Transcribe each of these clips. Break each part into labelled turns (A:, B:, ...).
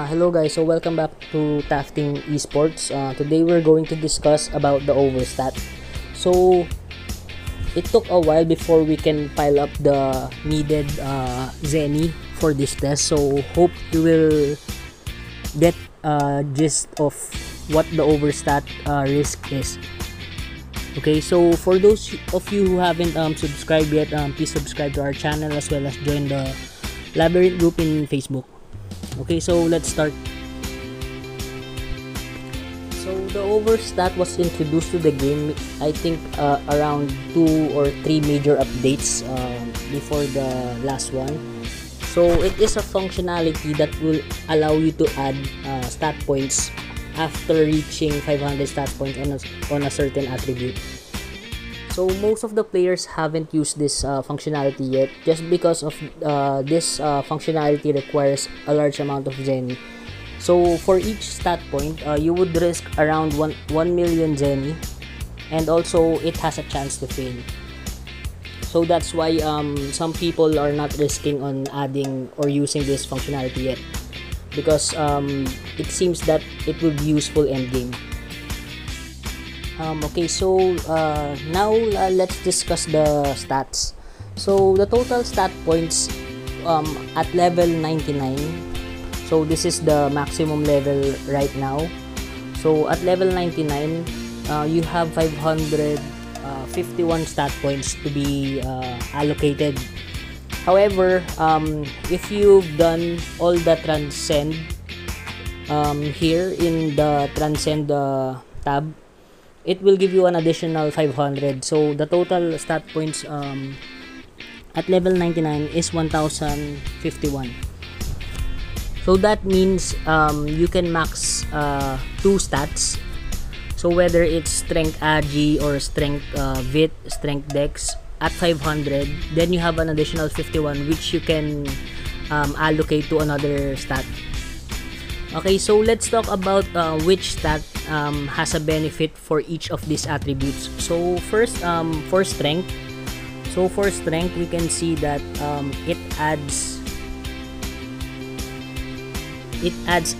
A: Hello guys, so welcome back to Tafting Esports. Today we're going to discuss about the Overstat. So it took a while before we can pile up the needed Zenny for this test. So hope you will get gist of what the Overstat risk is. Okay, so for those of you who haven't subscribed yet, please subscribe to our channel as well as join the Labyrinth group in Facebook. Okay, so let's start. So the Overstat was introduced to the game, I think around 2 or 3 major updates before the last one. So it is a functionality that will allow you to add stat points after reaching 500 stat points on a certain attribute. So most of the players haven't used this functionality yet, just because of this functionality requires a large amount of Zenny. So for each stat point, you would risk around 1 million Zenny, and also it has a chance to fail. So that's why some people are not risking on adding or using this functionality yet, because it seems that it will be useful end game. Okay, so now let's discuss the stats. So the total stat points at level 99, so this is the maximum level right now. So at level 99, you have 551 stat points to be allocated. However, if you've done all the transcend here in the transcend tab, it will give you an additional 500. So the total stat points at level 99 is 1051. So that means you can max 2 stats. So whether it's strength agi or strength vit, strength dex at 500, then you have an additional 51 which you can allocate to another stat. Okay, so let's talk about which stat has a benefit for each of these attributes. So first, for strength. So for strength, we can see that it adds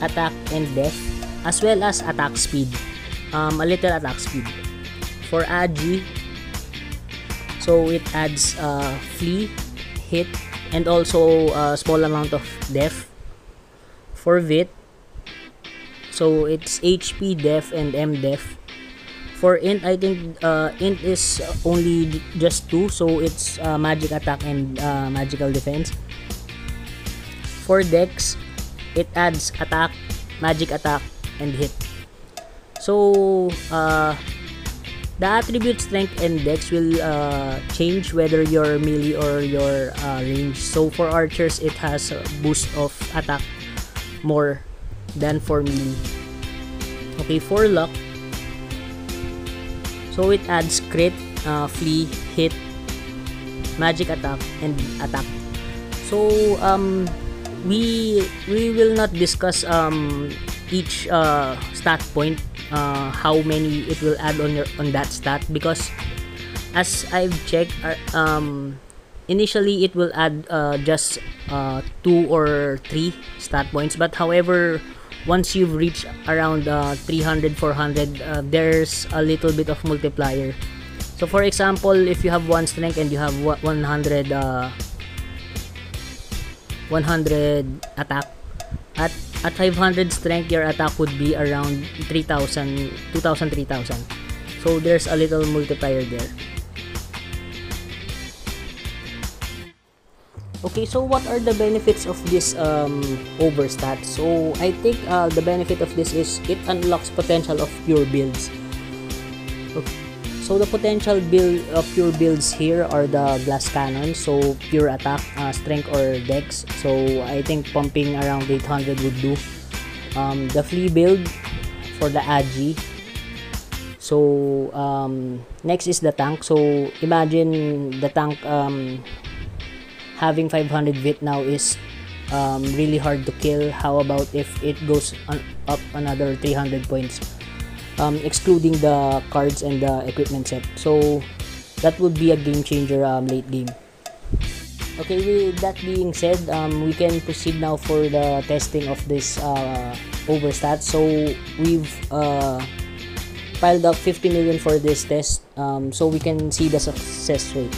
A: attack and def, as well as attack speed, a little attack speed. For agi, so it adds flee, hit, and also a small amount of def. For vit, so it's HP, def, and M def. For int, I think int is only just 2, so it's magic attack and magical defense. For dex, it adds attack, magic attack, and hit. So the attribute strength and dex will change whether you're melee or your range. So for archers, it has a boost of attack more than for melee. Okay, for luck, so it adds crit, flee, hit, magic attack, and attack. So we will not discuss each stat point, how many it will add on that stat, because as I've checked, initially it will add just 2 or 3 stat points, but however, once you've reached around 300, 400, there's a little bit of multiplier. So for example, if you have 1 strength and you have 100 attack, at 500 strength, your attack would be around 3000, 2000, 3000. So there's a little multiplier there. Okay, so what are the benefits of this Overstat? So I think the benefit of this is it unlocks potential of pure builds. Okay. So the potential build of pure builds here are the glass cannon, so pure attack, strength or dex. So I think pumping around 800 would do. The flea build for the agi. So next is the tank. So imagine the tank having 500 vit now is really hard to kill. How about if it goes up another 300 points, excluding the cards and the equipment set? So that would be a game changer late game. Okay, with that being said, we can proceed now for the testing of this overstat. So we've piled up 50 million for this test, so we can see the success rate.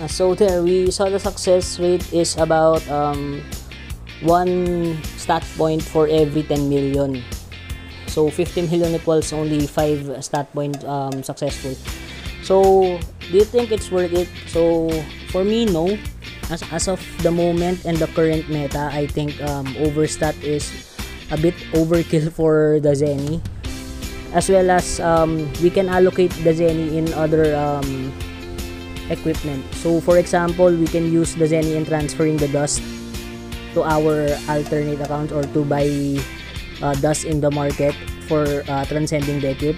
A: So there, we saw the success rate is about 1 stat point for every 10 million. So 50 million equals only 5 stat point successful. So do you think it's worth it? So for me, no. As of the moment and the current meta, I think Overstat is a bit overkill for the Zenny. As well as we can allocate the Zenny in other equipment. So for example, we can use the Zenny in transferring the dust to our alternate account, or to buy dust in the market for transcending the equip,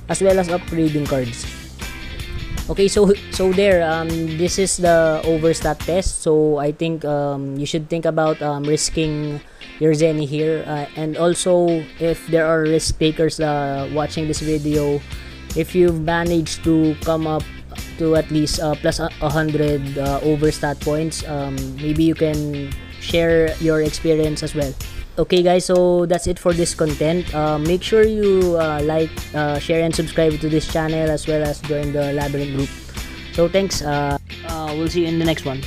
A: as well as upgrading cards. Okay, so there, this is the Overstat test. So I think you should think about risking your Zenny here, and also if there are risk takers watching this video, if you've managed to come up to at least plus 100 Overstat points, maybe you can share your experience as well. Okay guys, so that's it for this content. Make sure you like, share and subscribe to this channel, as well as join the Labyrinth group. So thanks, we'll see you in the next one.